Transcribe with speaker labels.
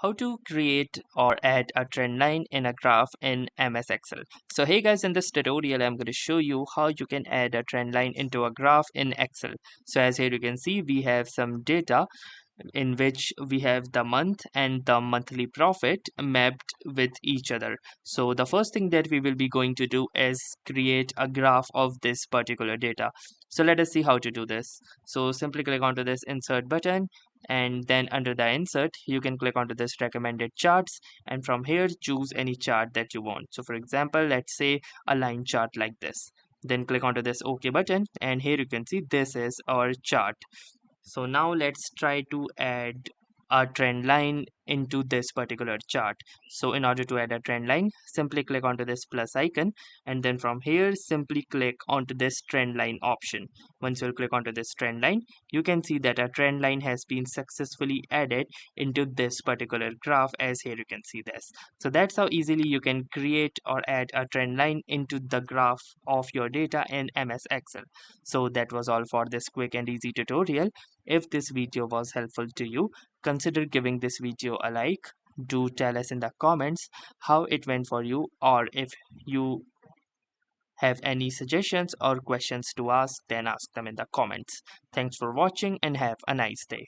Speaker 1: How to create or add a trend line in a graph in MS Excel. So hey guys, in this tutorial I'm going to show you how you can add a trend line into a graph in Excel. So as here you can see, we have some data in which we have the month and the monthly profit mapped with each other. So the first thing that we will be going to do is create a graph of this particular data. So let us see how to do this. So simply click onto this insert button, and then under the insert you can click onto this recommended charts, and from here choose any chart that you want. So for example, let's say a line chart like this. Then click onto this OK button, and here you can see this is our chart. So now let's try to add a trend line into this particular chart. So in order to add a trend line, simply click onto this plus icon, and then from here simply click onto this trend line option. Once you click onto this trend line, you can see that a trend line has been successfully added into this particular graph, as here you can see this. So that's how easily you can create or add a trend line into the graph of your data in MS Excel. So that was all for this quick and easy tutorial. If this video was helpful to you, consider giving this video a like. Do tell us in the comments how it went for you, or if you have any suggestions or questions to ask, then ask them in the comments. Thanks for watching and have a nice day.